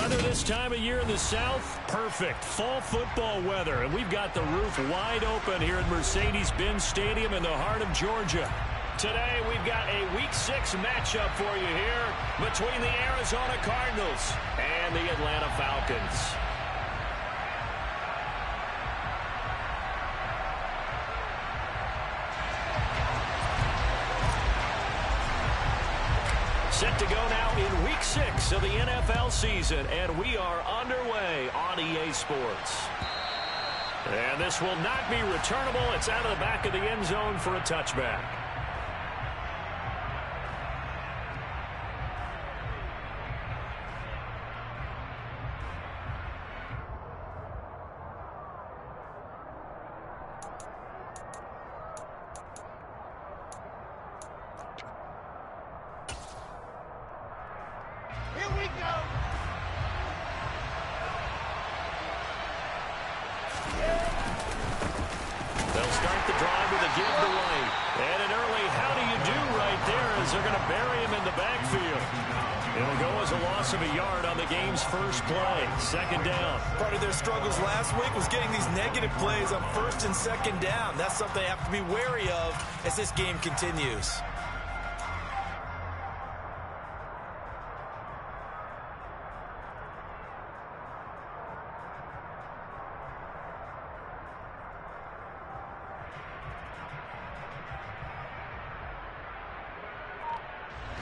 weather this time of year in the South? Perfect. Fall football weather. And we've got the roof wide open here at Mercedes-Benz Stadium in the heart of Georgia. Today, we've got a Week 6 matchup for you here between the Arizona Cardinals and the Atlanta Falcons. Set to go now in Week 6 of the NFL season, and we are underway on EA Sports. And this will not be returnable. It's out of the back of the end zone for a touchback. Second down. Part of their struggles last week was getting these negative plays on first and second down. That's something they have to be wary of as this game continues.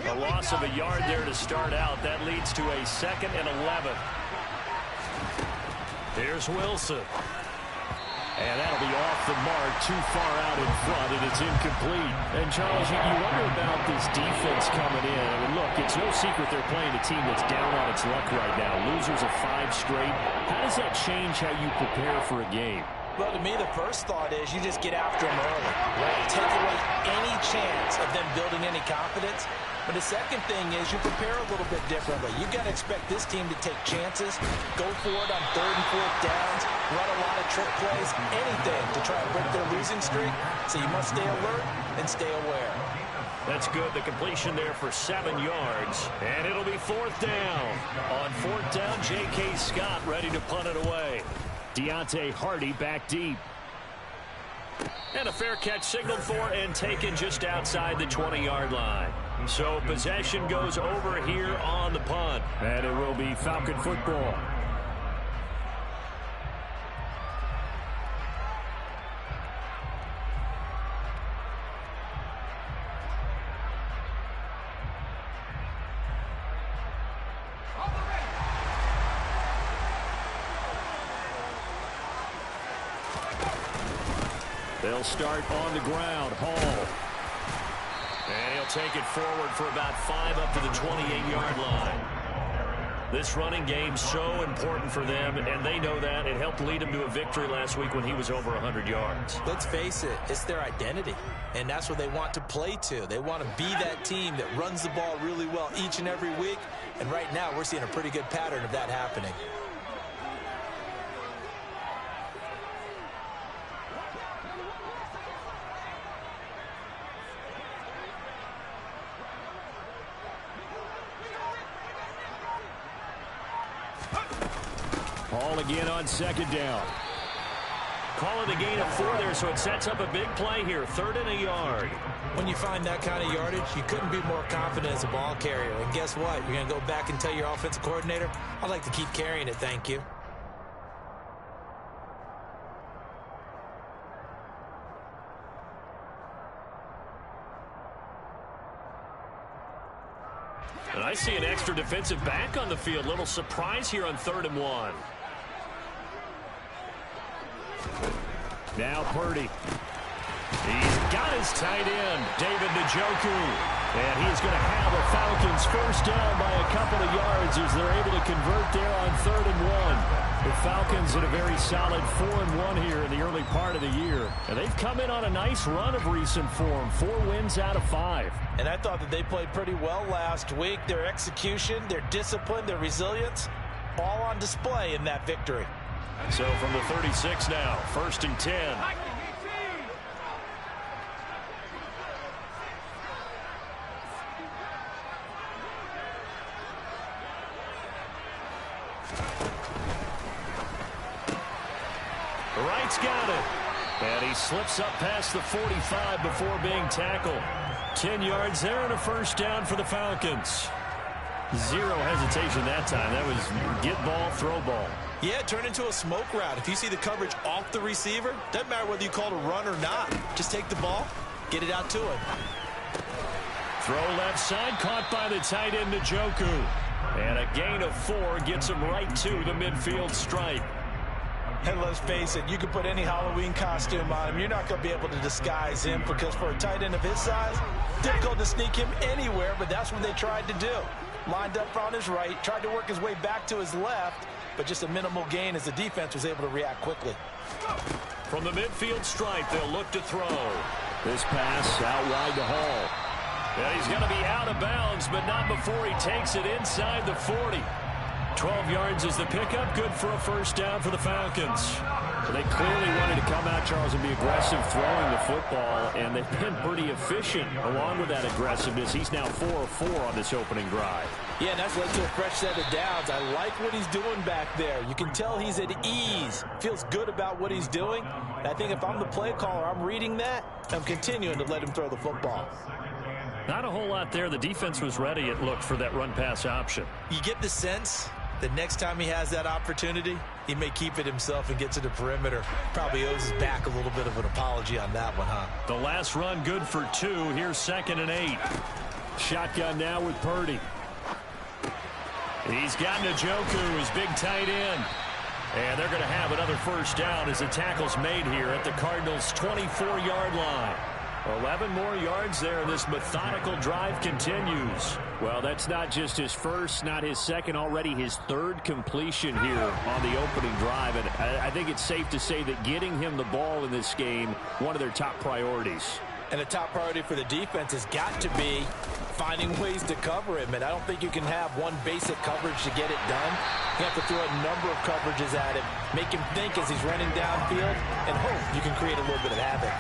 A loss of a yard there to start out. That leads to a 2nd and 11. Here's Wilson. And that'll be off the mark, too far out in front, and it's incomplete. And, Charles, you wonder about this defense coming in. I mean, look, it's no secret they're playing a team that's down on its luck right now. Losers of 5 straight. How does that change how you prepare for a game? Well, to me, the first thought is you just get after them early, right? Take away any chance of them building any confidence. But the second thing is you prepare a little bit differently. You've got to expect this team to take chances, go for it on 3rd and 4th downs, run a lot of trick plays, anything to try to break their losing streak. So you must stay alert and stay aware. That's good. The completion there for 7 yards. And it'll be 4th down. On 4th down, J.K. Scott ready to punt it away. Deontay Hardy back deep. And a fair catch signaled for and taken just outside the 20-yard line. So possession goes over here on the punt. And it will be Falcon football. They'll start on the ground. Hall. And he'll take it forward for about 5 up to the 28-yard line. This running game's so important for them, and they know that. It helped lead them to a victory last week when he was over 100 yards. Let's face it, it's their identity, and that's what they want to play to. They want to be that team that runs the ball really well each and every week, and right now we're seeing a pretty good pattern of that happening. Ball again on 2nd down. Call it a gain of 4 there, so it sets up a big play here. 3rd and a yard. When you find that kind of yardage, you couldn't be more confident as a ball carrier. And guess what? You're going to go back and tell your offensive coordinator, I'd like to keep carrying it, thank you. And I see an extra defensive back on the field. Little surprise here on 3rd and 1. Now Purdy. He's got his tight end, David Njoku. And he's going to have the Falcons first down by a couple of yards as they're able to convert there on 3rd and 1. The Falcons in a very solid 4-1 here in the early part of the year. And they've come in on a nice run of recent form. 4 wins out of 5. And I thought that they played pretty well last week. Their execution, their discipline, their resilience, all on display in that victory. So from the 36 now, 1st and 10. Wright's got it. And he slips up past the 45 before being tackled. 10 yards there and a first down for the Falcons. Zero hesitation that time. That was get ball, throw ball. Yeah, it turned into a smoke route. If you see the coverage off the receiver, doesn't matter whether you call it a run or not. Just take the ball, get it out to him. Throw left side, caught by the tight end, Njoku. And a gain of 4 gets him right to the midfield stripe. And let's face it, you can put any Halloween costume on him. You're not going to be able to disguise him because for a tight end of his size, difficult to sneak him anywhere, but that's what they tried to do. Lined up on his right, tried to work his way back to his left, but just a minimal gain as the defense was able to react quickly. From the midfield stripe, they'll look to throw. This pass out wide to Hall. And he's going to be out of bounds, but not before he takes it inside the 40. 12 yards is the pickup, good for a first down for the Falcons. So they clearly wanted to come out, Charles, and be aggressive throwing the football, and they've been pretty efficient along with that aggressiveness. He's now 4 of 4 on this opening drive. Yeah, and that's led to a fresh set of downs. I like what he's doing back there. You can tell he's at ease, feels good about what he's doing. And I think if I'm the play caller, I'm reading that, I'm continuing to let him throw the football. Not a whole lot there. The defense was ready, it looked, for that run-pass option. You get the sense that next time he has that opportunity, he may keep it himself and get to the perimeter. Probably owes his back a little bit of an apology on that one, huh? The last run good for 2. Here's 2nd and 8. Shotgun now with Purdy. He's got Njoku, his big tight end. And they're going to have another first down as the tackle's made here at the Cardinals' 24-yard line. 11 more yards there, and this methodical drive continues. Well, that's not just his first, not his second, already his 3rd completion here on the opening drive. And I think it's safe to say that getting him the ball in this game, one of their top priorities. And the top priority for the defense has got to be finding ways to cover him. And I don't think you can have one basic coverage to get it done. You have to throw a number of coverages at him, make him think as he's running downfield, and hope you can create a little bit of havoc.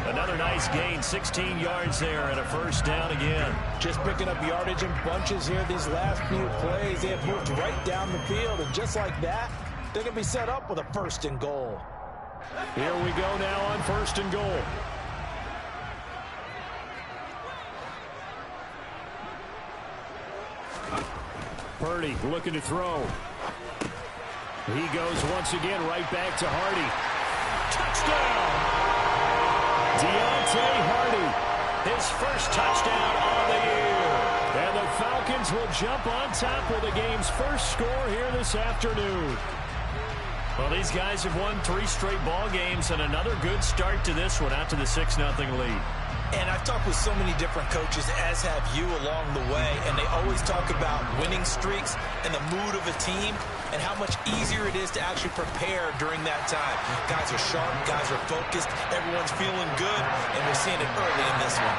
Another nice gain, 16 yards there, and a first down again. Just picking up yardage in bunches here these last few plays. They have moved right down the field, and just like that, they're going to be set up with a 1st and goal. Here we go now on 1st and goal. Purdy looking to throw. He goes once again right back to Hardy. Touchdown! Deontay Hardy, his first touchdown on the year. And the Falcons will jump on top with the game's first score here this afternoon. Well, these guys have won 3 straight ball games, and another good start to this one out to the 6-0 lead. And I've talked with so many different coaches, as have you along the way, and they always talk about winning streaks and the mood of a team and how much easier it is to actually prepare during that time. Guys are sharp, guys are focused, everyone's feeling good, and we're seeing it early in this one.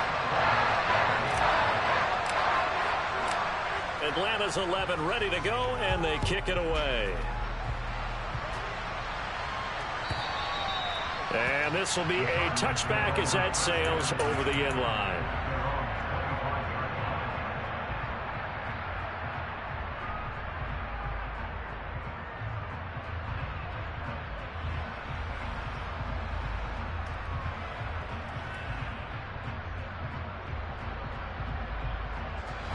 Atlanta's 11 ready to go, and they kick it away. And this will be a touchback as that sails over the end line.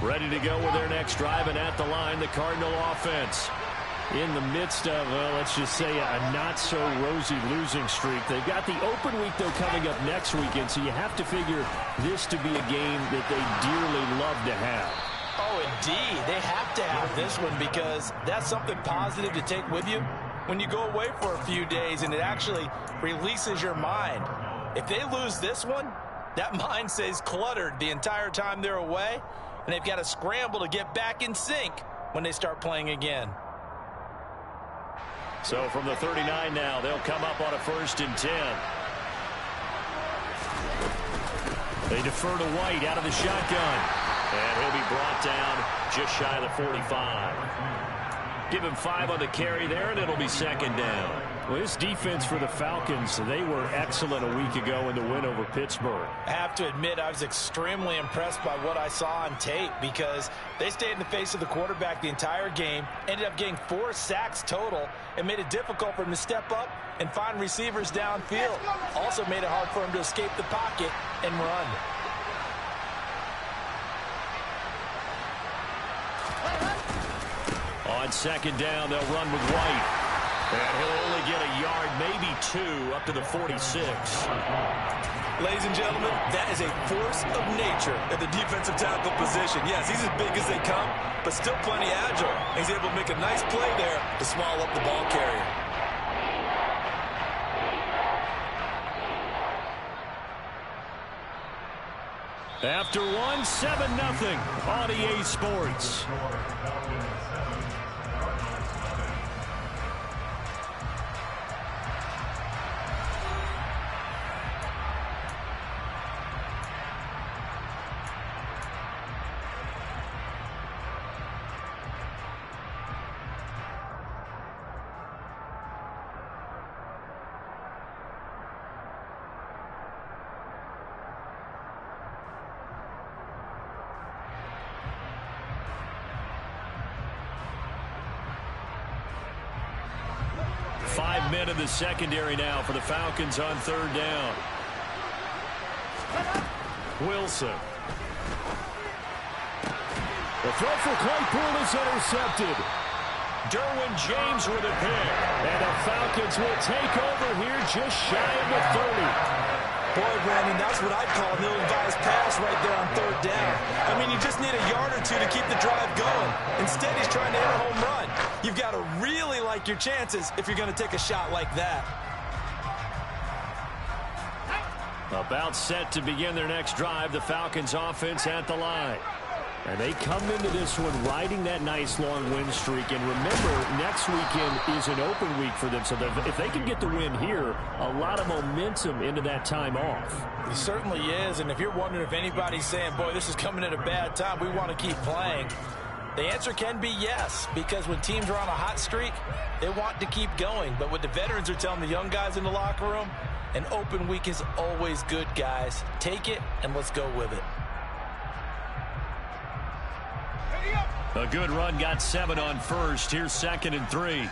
Ready to go with their next drive, and at the line, the Cardinal offense. In the midst of, well, let's just say a not-so-rosy losing streak. They've got the open week, though, coming up next weekend, so you have to figure this to be a game that they dearly love to have. Oh, indeed. They have to have this one because that's something positive to take with you when you go away for a few days, and it actually releases your mind. If they lose this one, that mind stays cluttered the entire time they're away, and they've got to scramble to get back in sync when they start playing again. So from the 39 now, they'll come up on a 1st and 10. They defer to White out of the shotgun. And he'll be brought down just shy of the 45. Give him 5 on the carry there, and it'll be 2nd down. Well, this defense for the Falcons, they were excellent a week ago in the win over Pittsburgh. I have to admit, I was extremely impressed by what I saw on tape because they stayed in the face of the quarterback the entire game, ended up getting 4 sacks total, and made it difficult for him to step up and find receivers downfield. Also made it hard for him to escape the pocket and run. On second down, they'll run with White. And he'll only get a yard, maybe 2, up to the 46. Ladies and gentlemen, that is a force of nature at the defensive tackle position. Yes, he's as big as they come, but still plenty agile. He's able to make a nice play there to swallow up the ball carrier. After one, 7-0 on EA Sports. Five men in the secondary now for the Falcons on third down. Wilson. The throw for Claypool is intercepted. Derwin James with a pick. And the Falcons will take over here just shy of the 30. Boy, Brandon, that's what I'd call an ill-advised pass right there on third down. I mean, you just need a yard or 2 to keep the drive going. Instead, he's trying to hit a home run. You've got to really like your chances if you're going to take a shot like that. About set to begin their next drive, the Falcons offense at the line. And they come into this one riding that nice long win streak. And remember, next weekend is an open week for them. So if they can get the win here, a lot of momentum into that time off. It certainly is. And if you're wondering if anybody's saying, boy, this is coming at a bad time, we want to keep playing, the answer can be yes. Because when teams are on a hot streak, they want to keep going. But what the veterans are telling the young guys in the locker room, an open week is always good, guys. Take it and let's go with it. A good run, got 7 on first. Here's 2nd and 3.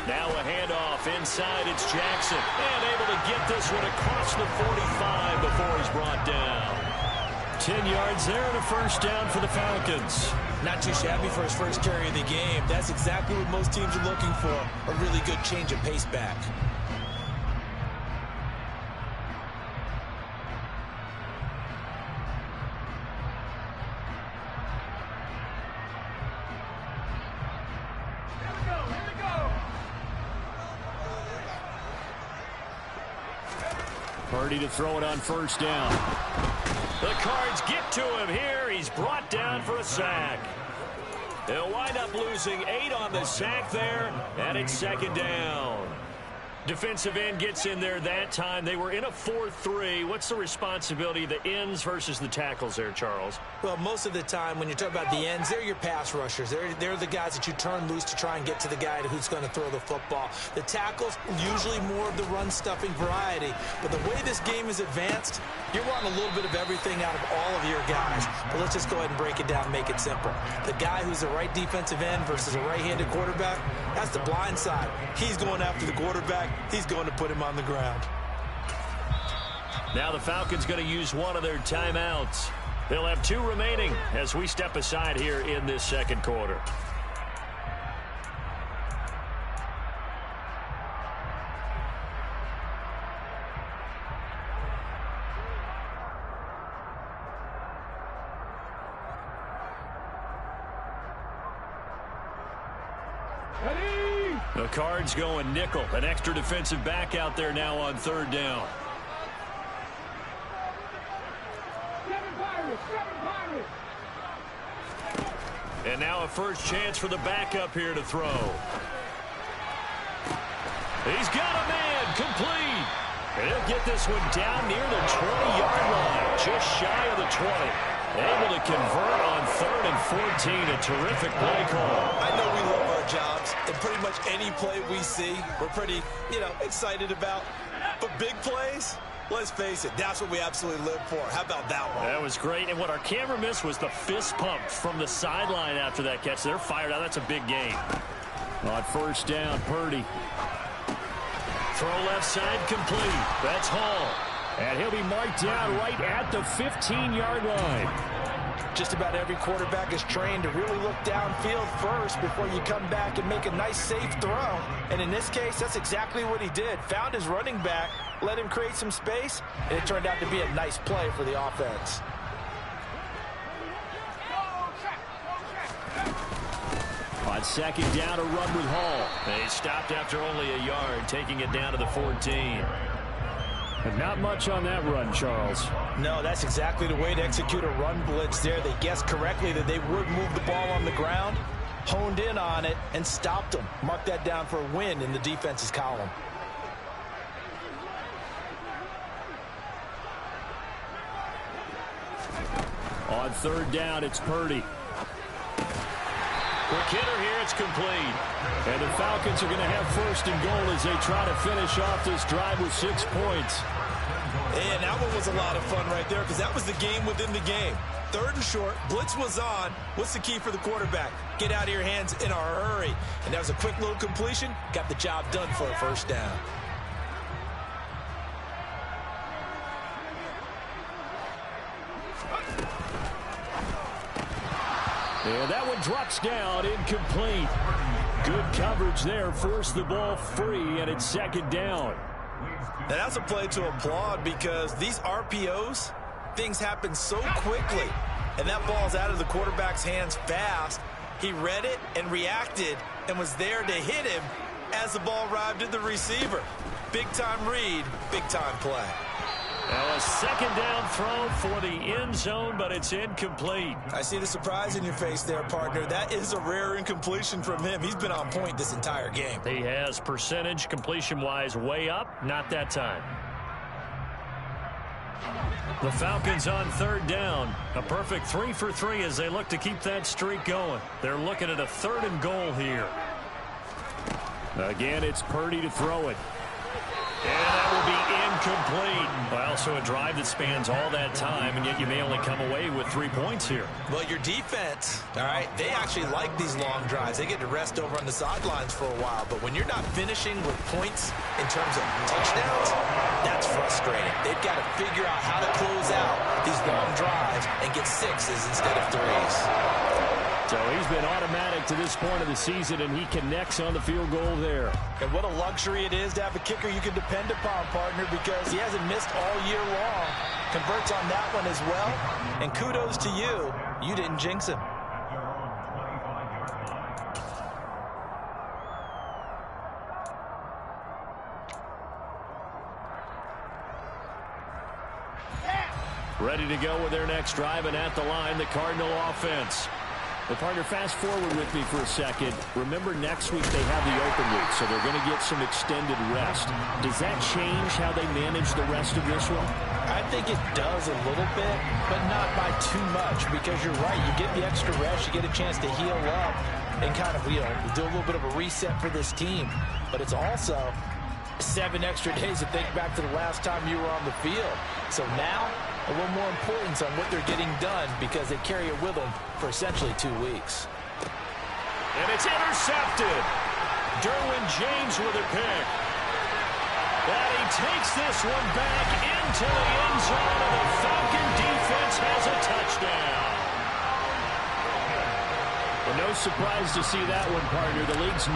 Now a handoff inside. It's Jackson. And able to get this one across the 45 before he's brought down. 10 yards there and a first down for the Falcons. Not too shabby for his first carry of the game. That's exactly what most teams are looking for. A really good change of pace back. Purdy to throw it on first down. The Cards get to him here. He's brought down for a sack. They'll wind up losing 8 on the sack there, and it's 2nd down. Defensive end gets in there that time. They were in a 4-3. What's the responsibility of the ends versus the tackles there, Charles? Well, most of the time when you talk about the ends, they're your pass rushers. They're the guys that you turn loose to try and get to the guy who's going to throw the football. The tackles, usually more of the run-stuffing variety. But the way this game is advanced, you're wanting a little bit of everything out of all of your guys. But let's just go ahead and break it down and make it simple. The guy who's the right defensive end versus a right-handed quarterback, that's the blind side. He's going after the quarterback. He's going to put him on the ground. Now the Falcons going to use one of their timeouts. They'll have 2 remaining as we step aside here in this second quarter. The Cards going nickel. An extra defensive back out there now on third down. And now a first chance for the backup here to throw. He's got a man complete. And he'll get this one down near the 20-yard line, just shy of the 20. Able to convert on 3rd and 14. A terrific play call. I know we love our jobs, and pretty much any play we see, we're pretty, excited about. But big plays, let's face it, that's what we absolutely live for. How about that one? That was great. And what our camera missed was the fist pump from the sideline after that catch. They're fired out. That's a big gain. On 1st down, Purdy. Throw left side complete. That's Hall. And he'll be marked down right at the 15-yard line. Just about every quarterback is trained to really look downfield first before you come back and make a nice, safe throw. And in this case, that's exactly what he did. Found his running back, let him create some space, and it turned out to be a nice play for the offense. On 2nd down, a run with Hall. They stopped after only a yard, taking it down to the 14. And not much on that run, Charles. No, that's exactly the way to execute a run blitz there. They guessed correctly that they would move the ball on the ground, honed in on it, and stopped them. Mark that down for a win in the defense's column. On 3rd down, it's Purdy. Quick hitter here, it's complete. And the Falcons are going to have 1st and goal as they try to finish off this drive with 6 points. And that one was a lot of fun right there because that was the game within the game. 3rd and short, blitz was on. What's the key for the quarterback? Get out of your hands in a hurry. And that was a quick little completion. Got the job done for a 1st down. And that one drops down, incomplete. Good coverage there, forced the ball free, and it's 2nd down. Now that's a play to applaud because these RPOs, things happen so quickly. And that ball's out of the quarterback's hands fast. He read it and reacted and was there to hit him as the ball arrived at the receiver. Big-time read, big-time play. Now a 2nd down throw for the end zone, but it's incomplete. I see the surprise in your face there, partner. That is a rare incompletion from him. He's been on point this entire game. He has percentage completion-wise way up, not that time. The Falcons on 3rd down. A perfect 3 for 3 as they look to keep that streak going. They're looking at a 3rd and goal here. Again, it's Purdy to throw it. And that will be incomplete. Well, so a drive that spans all that time, and yet you may only come away with 3 points here. Well, your defense, all right, they actually like these long drives. They get to rest over on the sidelines for a while. But when you're not finishing with points in terms of touchdowns, that's frustrating. They've got to figure out how to close out these long drives and get 6s instead of 3s. So he's been automatic to this point of the season, and he connects on the field goal there. And what a luxury it is to have a kicker you can depend upon, partner, because he hasn't missed all year long. Converts on that one as well. And kudos to you. You didn't jinx him. Ready to go with their next drive, and at the line, the Cardinal offense. Well, partner, fast forward with me for a second. Remember, next week they have the open week, so they're going to get some extended rest. Does that change how they manage the rest of this one? I think it does a little bit, but not by too much, because you're right. You get the extra rest, you get a chance to heal up and kind of, do a little bit of a reset for this team. But it's also 7 extra days to think back to the last time you were on the field. So now, a little more importance on what they're getting done because they carry it with them for essentially 2 weeks. And it's intercepted. Derwin James with a pick. And he takes this one back into the end zone, and the Falcon defense has a touchdown. Well, no surprise to see that one, partner. The league's #1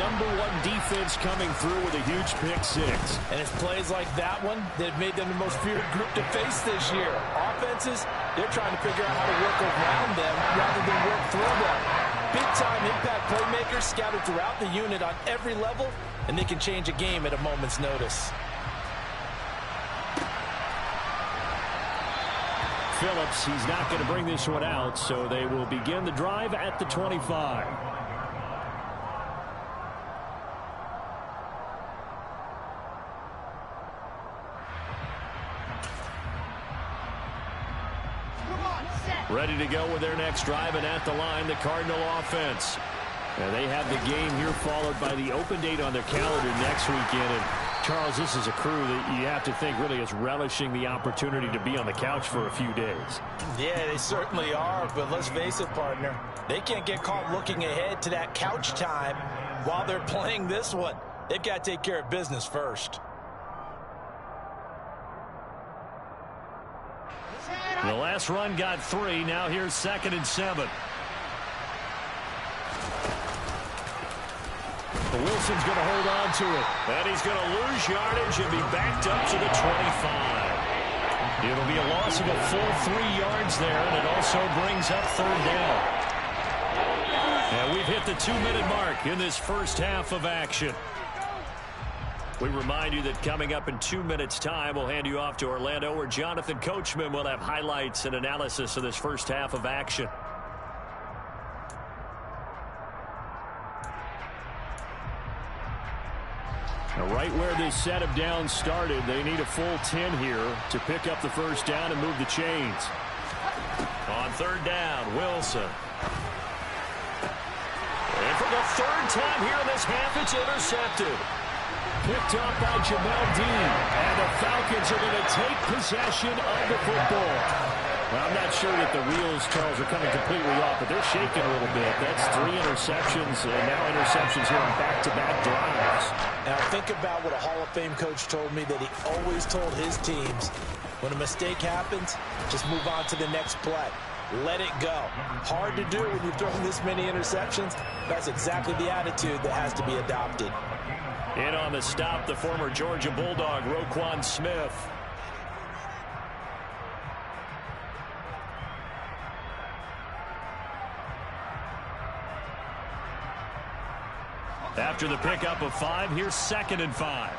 defense coming through with a huge pick 6. And it's plays like that one that made them the most feared group to face this year. Offenses, they're trying to figure out how to work around them rather than work through them. Big-time impact playmakers scattered throughout the unit on every level, and they can change a game at a moment's notice. Phillips, he's not going to bring this one out, so they will begin the drive at the 25. Come on, set. Ready to go with their next drive, and at the line, the Cardinal offense. And they have the game here followed by the open date on their calendar next weekend. And Charles, this is a crew that you have to think really is relishing the opportunity to be on the couch for a few days. Yeah, they certainly are, but let's face it, partner. They can't get caught looking ahead to that couch time while they're playing this one. They've got to take care of business first. The last run got 3. Now here's 2nd and 7. Wilson's going to hold on to it. And he's going to lose yardage and be backed up to the 25. It'll be a loss of a full 3 yards there, and it also brings up 3rd down. And we've hit the 2-minute mark in this first half of action. We remind you that coming up in 2 minutes' time, we'll hand you off to Orlando, where Jonathan Coachman will have highlights and analysis of this first half of action. Now, right where this set of downs started, they need a full 10 here to pick up the first down and move the chains. On 3rd down, Wilson. And for the 3rd time here in this half, it's intercepted. Picked up by Jamel Dean. And the Falcons are going to take possession of the football. Well, I'm not sure that the wheels, Charles, are coming completely off, but they're shaking a little bit. That's 3 interceptions, and now interceptions here on back-to-back drives. Now think about what a Hall of Fame coach told me that he always told his teams, when a mistake happens, just move on to the next play. Let it go. Hard to do when you've thrown this many interceptions. That's exactly the attitude that has to be adopted. In on the stop, the former Georgia Bulldog, Roquan Smith. After the pickup of 5, here's 2nd and 5.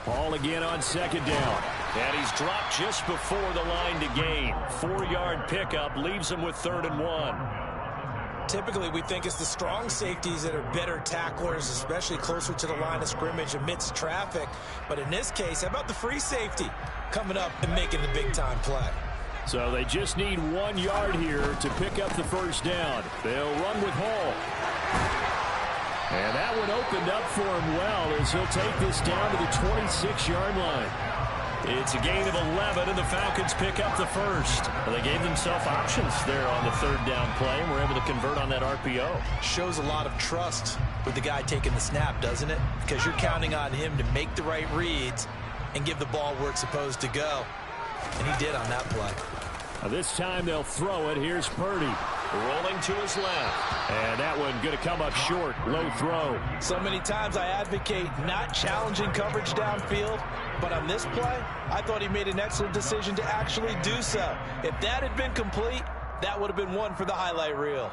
Ball again on 2nd down. And he's dropped just before the line to gain. 4-yard pickup leaves him with 3rd and 1. Typically, we think it's the strong safeties that are better tacklers, especially closer to the line of scrimmage amidst traffic. But in this case, how about the free safety coming up and making the big-time play? So they just need 1 yard here to pick up the first down. They'll run with Hall. And that one opened up for him well as he'll take this down to the 26-yard line. It's a gain of 11, and the Falcons pick up the first. Well, they gave themselves options there on the 3rd down play, and were able to convert on that RPO. Shows a lot of trust with the guy taking the snap, doesn't it? Because you're counting on him to make the right reads and give the ball where it's supposed to go. And he did on that play. Now this time they'll throw it. Here's Purdy. Rolling to his left. And that one going to come up short. Low throw. So many times I advocate not challenging coverage downfield. But on this play, I thought he made an excellent decision to actually do so. If that had been complete, that would have been one for the highlight reel.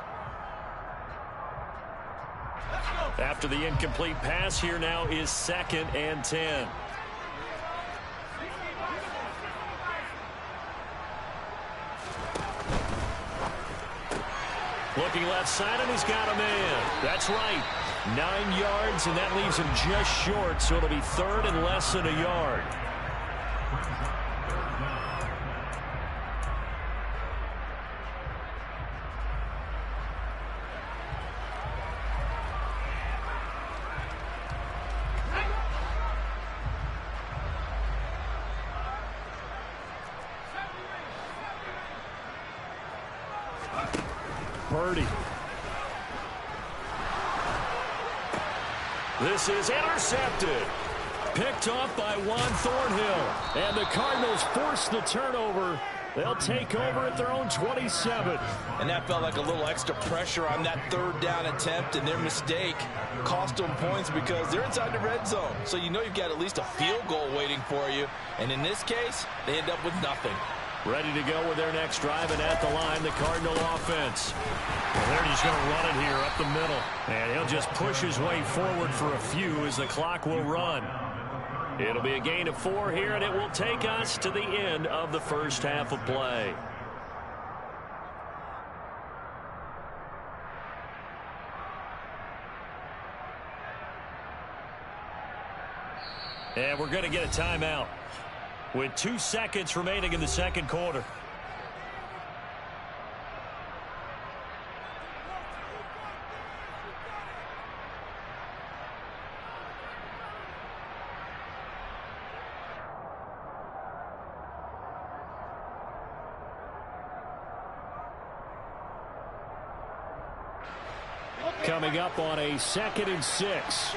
After the incomplete pass, here now is 2nd and 10. Looking left side, and he's got a man. That's right. 9 yards, and that leaves him just short, so it'll be 3rd and less than a yard. Purdy. This is intercepted. Picked off by Juan Thornhill. And the Cardinals force the turnover. They'll take over at their own 27. And that felt like a little extra pressure on that 3rd down attempt, and their mistake cost them points because they're inside the red zone. So you know you've got at least a field goal waiting for you. And in this case, they end up with nothing. Ready to go with their next drive, and at the line, the Cardinal offense. And they're just going to run it here up the middle. And he'll just push his way forward for a few as the clock will run. It'll be a gain of 4 here, and it will take us to the end of the first half of play. And we're going to get a timeout with 2 seconds remaining in the second quarter. Coming up on a 2nd and 6.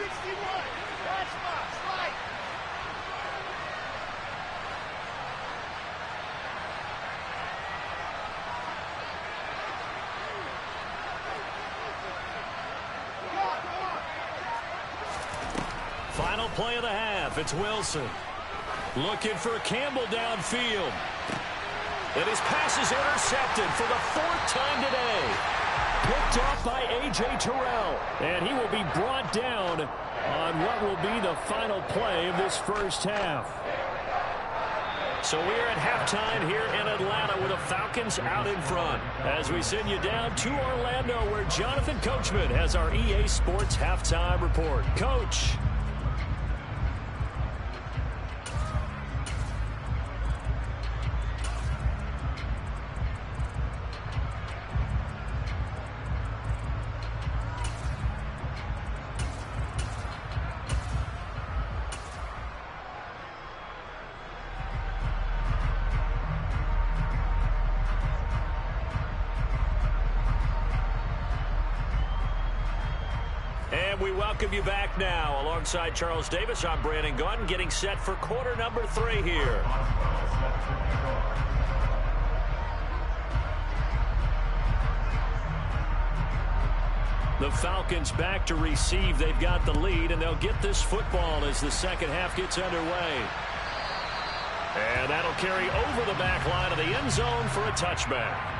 Final play of the half. It's Wilson. Looking for Campbell downfield. And his pass is intercepted for the 4th time today. Picked off by A.J. Terrell. And he will be brought down on what will be the final play of this first half. So we're at halftime here in Atlanta with the Falcons out in front. As we send you down to Orlando where Jonathan Coachman has our EA Sports halftime report. Coach. We welcome you back now. Alongside Charles Davis, I'm Brandon Gaudin, getting set for quarter number 3 here. The Falcons back to receive. They've got the lead, and they'll get this football as the second half gets underway. And that'll carry over the back line of the end zone for a touchback.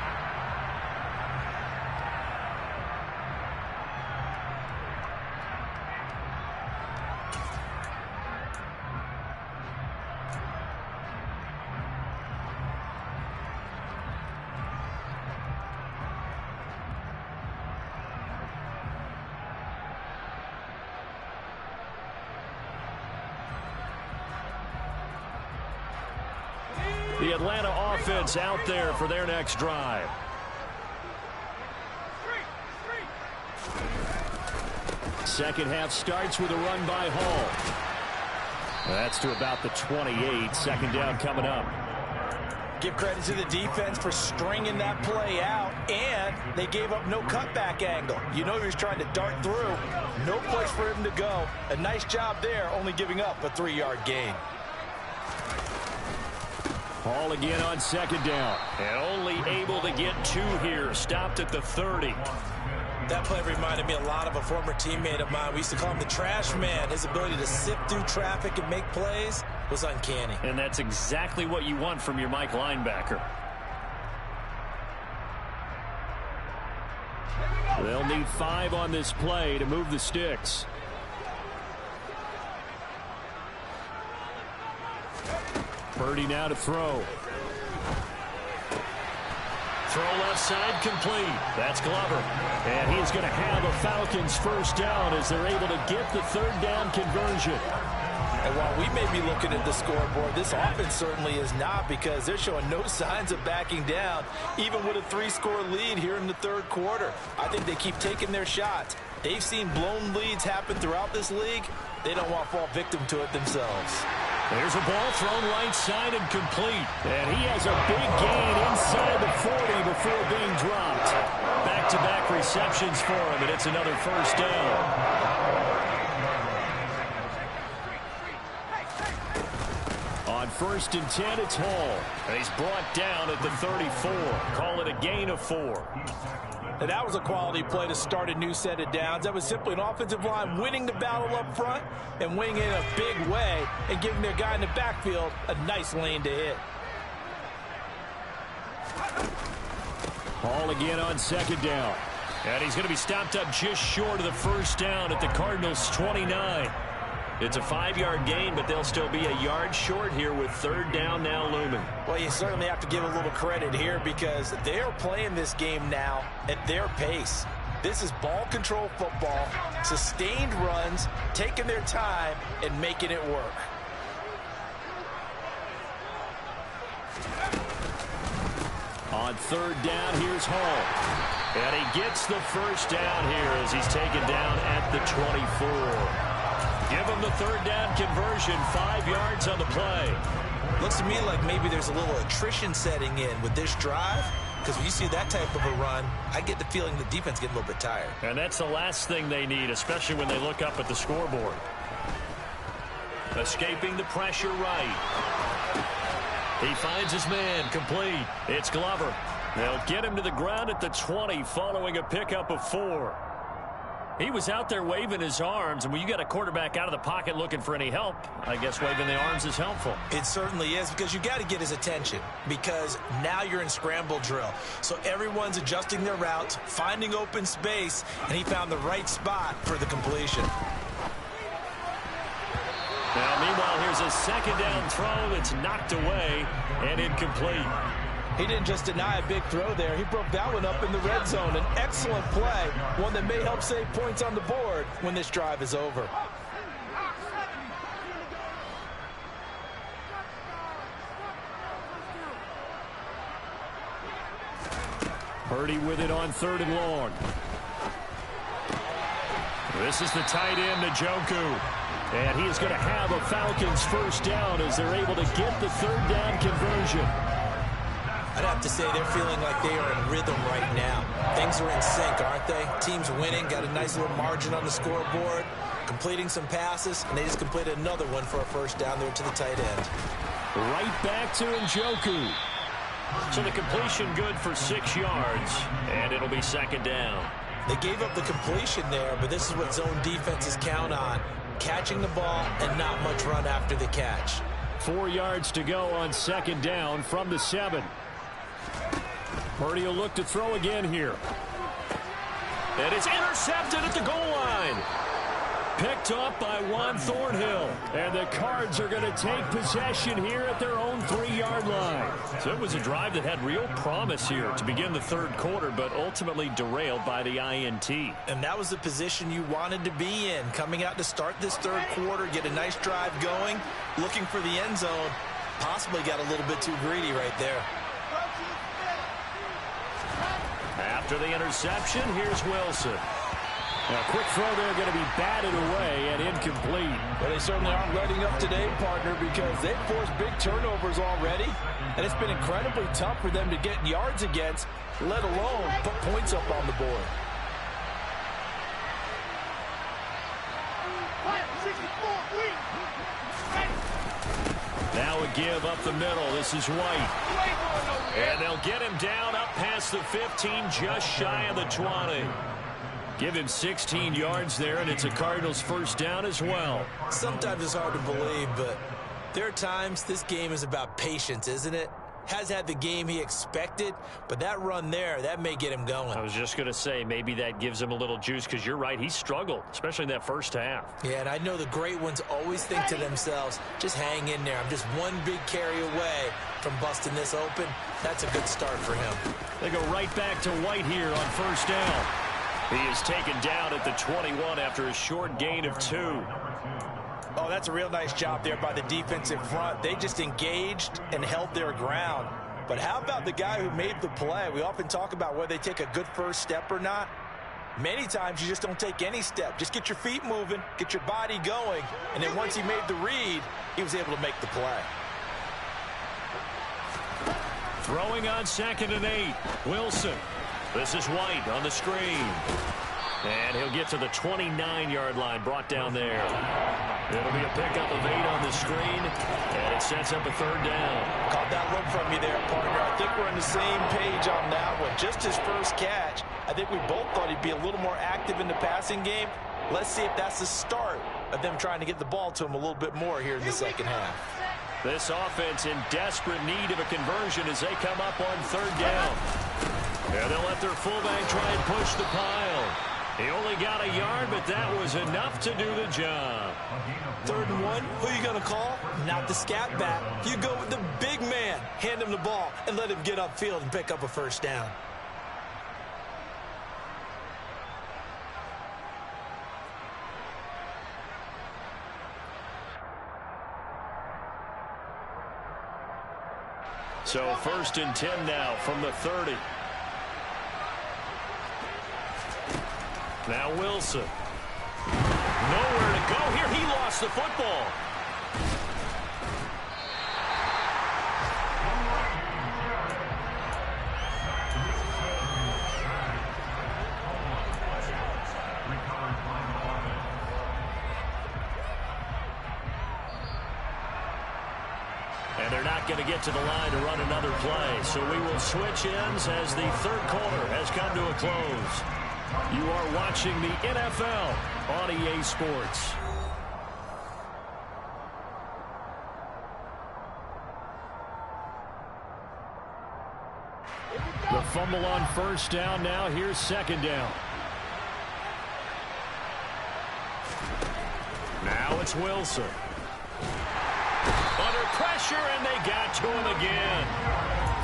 The Atlanta offense out there for their next drive. Second half starts with a run by Hall. That's to about the 28. Second down coming up. Give credit to the defense for stringing that play out, and they gave up no cutback angle. You know he was trying to dart through. No place for him to go. A nice job there, only giving up a 3-yard gain. Hall again on second down. And only able to get 2 here. Stopped at the 30. That play reminded me a lot of a former teammate of mine. We used to call him the trash man. His ability to sift through traffic and make plays was uncanny. And that's exactly what you want from your Mike linebacker. They'll need 5 on this play to move the sticks. Purdy now to throw. Throw left side complete. That's Glover. And he's going to have a Falcons first down as they're able to get the 3rd down conversion. And while we may be looking at the scoreboard, this offense certainly is not, because they're showing no signs of backing down, even with a 3-score lead here in the 3rd quarter. I think they keep taking their shots. They've seen blown leads happen throughout this league. They don't want to fall victim to it themselves. There's a ball thrown right side and complete. And he has a big gain inside the 40 before being dropped. Back-to-back receptions for him, and it's another first down. On 1st and 10, it's Hall. And he's brought down at the 34. Call it a gain of 4. And that was a quality play to start a new set of downs. That was simply an offensive line winning the battle up front and winning it in a big way and giving their guy in the backfield a nice lane to hit. Hall again on second down. And he's going to be stopped up just short of the first down at the Cardinals' 29. It's a 5-yard gain, but they'll still be a yard short here with 3rd down now looming. Well, you certainly have to give a little credit here, because they're playing this game now at their pace. This is ball control football, sustained runs, taking their time and making it work. On 3rd down, here's Hall. And he gets the first down here as he's taken down at the 24. Give him the 3rd down conversion, 5 yards on the play. Looks to me like maybe there's a little attrition setting in with this drive. because when you see that type of a run, I get the feeling the defense getting a little bit tired. And that's the last thing they need, especially when they look up at the scoreboard. Escaping the pressure right. He finds his man, complete. It's Glover. They'll get him to the ground at the 20 following a pickup of 4. He was out there waving his arms, and when you got a quarterback out of the pocket looking for any help, I guess waving the arms is helpful. It certainly is, because you got to get his attention, because now you're in scramble drill. So everyone's adjusting their routes, finding open space, and he found the right spot for the completion. Now, meanwhile, here's a second down throw that's knocked away and incomplete. He didn't just deny a big throw there. He broke that one up in the red zone. An excellent play, one that may help save points on the board when this drive is over. Purdy with it on 3rd and long. This is the tight end, Njoku. And he is going to have a Falcons first down as they're able to get the 3rd down conversion. I'd have to say they're feeling like they are in rhythm right now. Things are in sync, aren't they? Team's winning, got a nice little margin on the scoreboard, completing some passes, and they just completed another one for a first down there to the tight end. Right back to Njoku. So the completion good for 6 yards, and it'll be 2nd down. They gave up the completion there, but this is what zone defenses count on. Catching the ball and not much run after the catch. 4 yards to go on 2nd down from the 7. Purdy will look to throw again here. And it's intercepted at the goal line. Picked off by Juan Thornhill. And the Cards are going to take possession here at their own 3-yard line. So it was a drive that had real promise here to begin the 3rd quarter, but ultimately derailed by the INT. And that was the position you wanted to be in. Coming out to start this 3rd quarter, get a nice drive going, looking for the end zone. Possibly got a little bit too greedy right there. After the interception, here's Wilson. Now, quick throw there going to be batted away and incomplete. Well, they certainly aren't letting up today, partner, because they've forced big turnovers already, and it's been incredibly tough for them to get yards against, let alone put points up on the board. Now a give up the middle. This is White. And they'll get him down up past the 15, just shy of the 20. Give him 16 yards there, and it's a Cardinals first down as well. Sometimes it's hard to believe, but there are times this game is about patience, isn't it? Has had the game he expected, but that run there, that may get him going. I was just going to say, maybe that gives him a little juice, because you're right, he struggled, especially in that first half. Yeah, and I know the great ones always think to themselves, just hang in there. I'm just one big carry away from busting this open. That's a good start for him. They go right back to White here on first down. He is taken down at the 21 after a short gain of 2. Oh, that's a real nice job there by the defensive front. They just engaged and held their ground. But how about the guy who made the play? We often talk about whether they take a good first step or not. Many times you just don't take any step. Just get your feet moving, get your body going, and then once he made the read, he was able to make the play. Throwing on 2nd and 8. Wilson. This is White on the screen. And he'll get to the 29-yard line, brought down there. It'll be a pickup of 8 on the screen, and it sets up a 3rd down. Caught that look from you there, partner. I think we're on the same page on that one. Just his first catch, I think we both thought he'd be a little more active in the passing game. Let's see if that's the start of them trying to get the ball to him a little bit more here in the second half. This offense in desperate need of a conversion as they come up on 3rd down. And they'll let their fullback try and push the pile. He only got a yard, but that was enough to do the job. 3rd and 1, who are you going to call? Not the scat back. You go with the big man. Hand him the ball and let him get upfield and pick up a first down. So 1st and 10 now from the 30. Now Wilson. Nowhere to go here. He lost the football. And they're not going to get to the line to run another play. So we will switch ends as the third quarter has come to a close. You are watching the NFL on EA Sports. The fumble on first down now. Here's second down. Now it's Wilson. Under pressure, and they got to him again.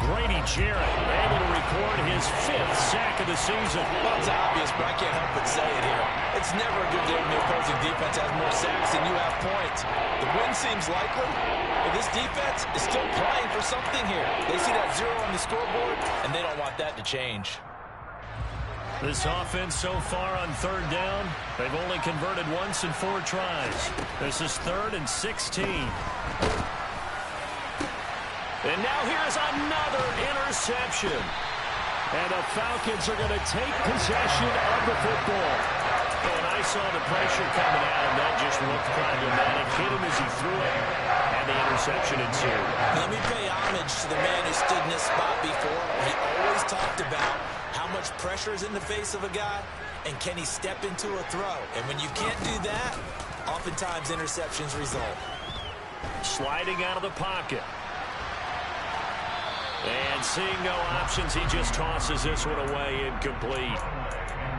Grady Jarrett able to record his 5th sack of the season. Well, it's obvious, but I can't help but say it here. It's never a good day when the opposing defense has more sacks than you have points. The win seems likely, but this defense is still playing for something here. They see that 0 on the scoreboard, and they don't want that to change. This offense so far on third down, they've only converted once in 4 tries. This is 3rd and 16. And now here's another interception. And the Falcons are going to take possession of the football. And I saw the pressure coming at him. That just looked problematic. Hit him as he threw it. And the interception ensued. Let me pay homage to the man who stood in this spot before. He always talked about how much pressure is in the face of a guy, and can he step into a throw? And when you can't do that, oftentimes interceptions result. Sliding out of the pocket. And seeing no options, he just tosses this one away incomplete.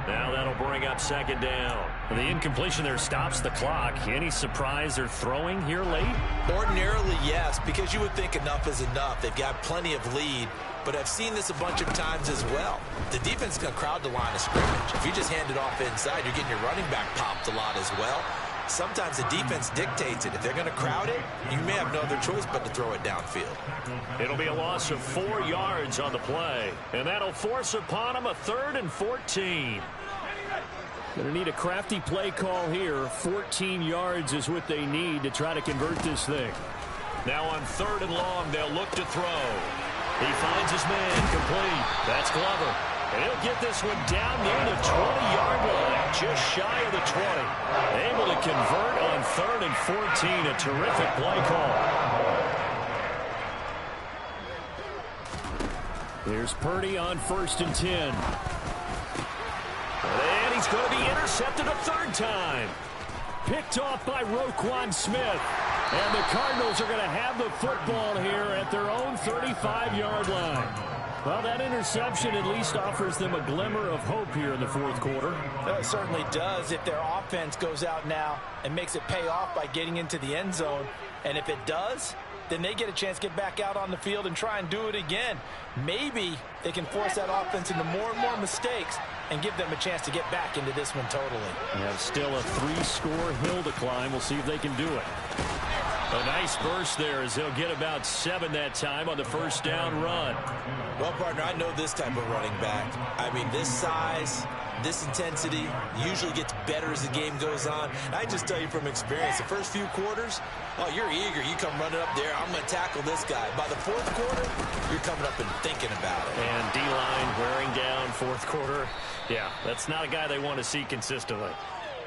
Now that'll bring up second down. The incompletion there stops the clock. Any surprise they're throwing here late? Ordinarily, yes, because you would think enough is enough. They've got plenty of lead, but I've seen this a bunch of times as well. The defense is going to crowd the line of scrimmage. If you just hand it off inside, you're getting your running back popped a lot as well. Sometimes the defense dictates it. If they're going to crowd it, you may have no other choice but to throw it downfield. It'll be a loss of 4 yards on the play, and that'll force upon them a 3rd and 14. Going to need a crafty play call here. 14 yards is what they need to try to convert this thing. Now on 3rd and long, they'll look to throw. He finds his man complete. That's Glover. And he'll get this one down near the 20-yard line, just shy of the 20. Able to convert on 3rd and 14. A terrific play call. Here's Purdy on 1st and 10. And he's going to be intercepted a 3rd time. Picked off by Roquan Smith. And the Cardinals are going to have the football here at their own 35-yard line. Well, that interception at least offers them a glimmer of hope here in the 4th quarter. It certainly does if their offense goes out now and makes it pay off by getting into the end zone. And if it does, then they get a chance to get back out on the field and try and do it again. Maybe they can force that offense into more and more mistakes and give them a chance to get back into this one totally. Yeah, still a 3-score hill to climb. We'll see if they can do it. A nice burst there as he'll get about 7 that time on the 1st down run. Well, partner, I know this type of running back. I mean, this size, this intensity usually gets better as the game goes on. I just tell you from experience, the first few quarters, oh, you're eager. You come running up there, I'm going to tackle this guy. By the 4th quarter, you're coming up and thinking about it. And D-line wearing down 4th quarter. Yeah, that's not a guy they want to see consistently.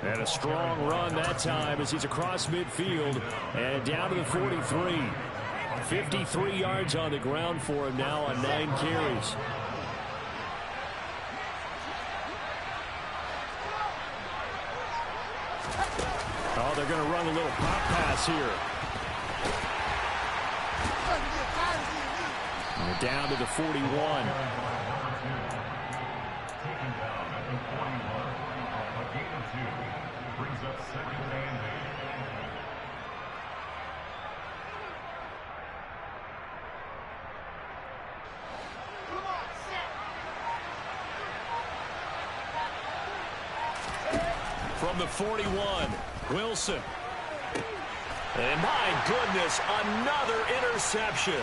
And a strong run that time as he's across midfield and down to the 43. 53 yards on the ground for him now on 9 carries. Oh, they're going to run a little pop pass here. And down to the 41. From the 41, Wilson. And my goodness, another interception.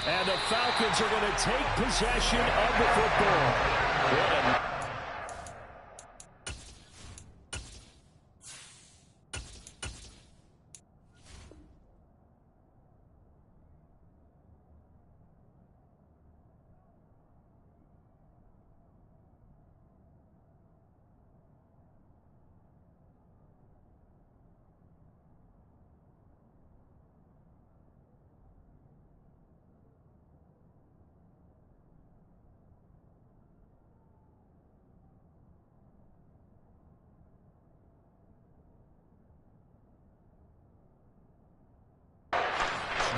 And the Falcons are going to take possession of the football. What a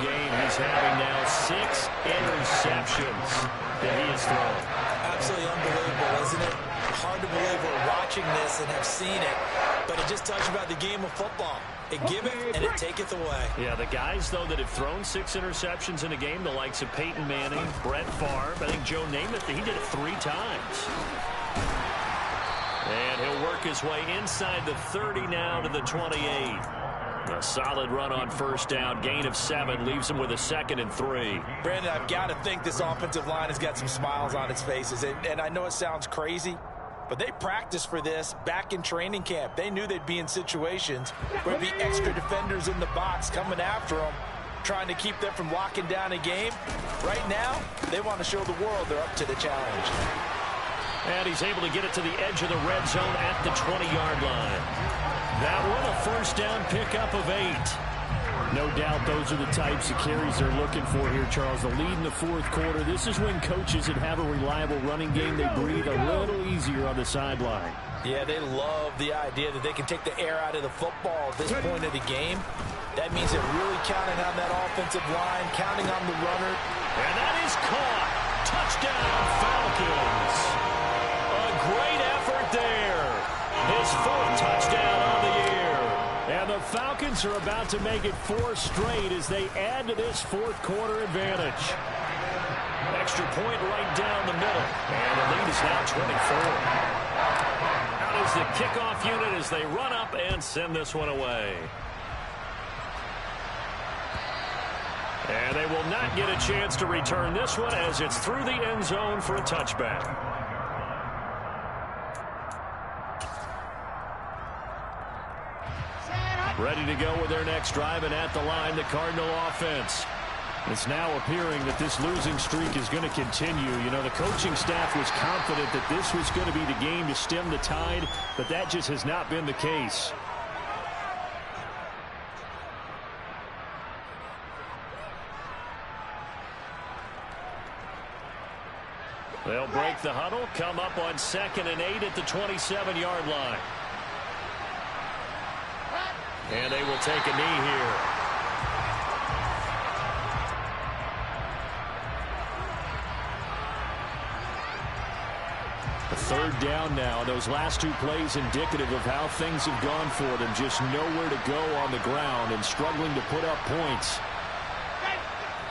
game. He's having now 6 interceptions that he has thrown. Absolutely unbelievable, isn't it? Hard to believe we're watching this and have seen it, but it just tells you about the game of football. It giveth and it taketh away. Yeah, the guys, though, that have thrown 6 interceptions in a game, the likes of Peyton Manning, Brett Favre, I think Joe Namath, he did it 3 times. And he'll work his way inside the 30 now to the 28. A solid run on first down, gain of 7, leaves him with a 2nd and 3. Brandon, I've got to think this offensive line has got some smiles on its faces. And I know it sounds crazy, but they practiced for this back in training camp. They knew they'd be in situations where there'd be extra defenders in the box coming after them, trying to keep them from locking down a game. Right now, they want to show the world they're up to the challenge. And he's able to get it to the edge of the red zone at the 20-yard line. That one, a first down pickup of 8. No doubt those are the types of carries they're looking for here, Charles. The lead in the 4th quarter. This is when coaches that have a reliable running game, they breathe a little easier on the sideline. Yeah, they love the idea that they can take the air out of the football at this point of the game. That means they're really counting on that offensive line, counting on the runner. And that is caught. Touchdown, Falcons. A great effort there. His 4th touchdown on the year. And the Falcons are about to make it 4 straight as they add to this 4th quarter advantage. Extra point right down the middle. And the lead is now 24. Out is the kickoff unit as they run up and send this one away. And they will not get a chance to return this one as it's through the end zone for a touchback. Ready to go with their next drive, and at the line, the Cardinal offense. It's now appearing that this losing streak is going to continue. You know, the coaching staff was confident that this was going to be the game to stem the tide, but that just has not been the case. They'll break the huddle, come up on 2nd and 8 at the 27-yard line. And they will take a knee here. A 3rd down now. Those last 2 plays indicative of how things have gone for them. Just nowhere to go on the ground and struggling to put up points.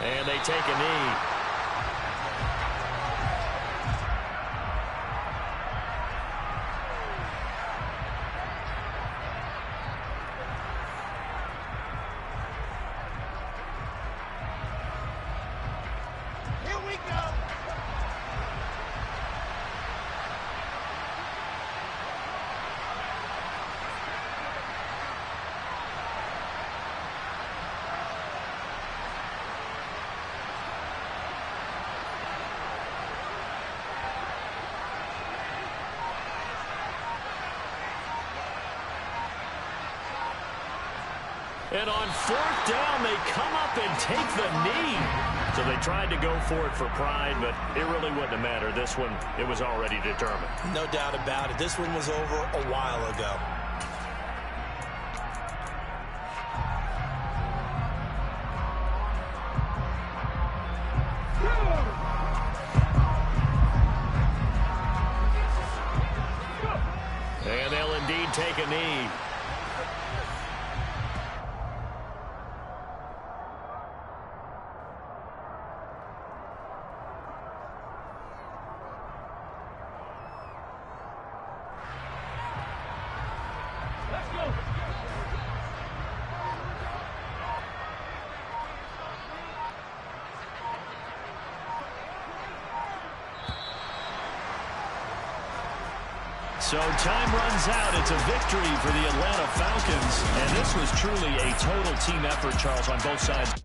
And they take a knee. And on 4th down, they come up and take the knee. So they tried to go for it for pride, but it really wouldn't have mattered. This one, it was already determined. No doubt about it. This one was over a while ago. And they'll indeed take a knee. So time runs out. It's a victory for the Atlanta Falcons. And this was truly a total team effort, Charles, on both sides.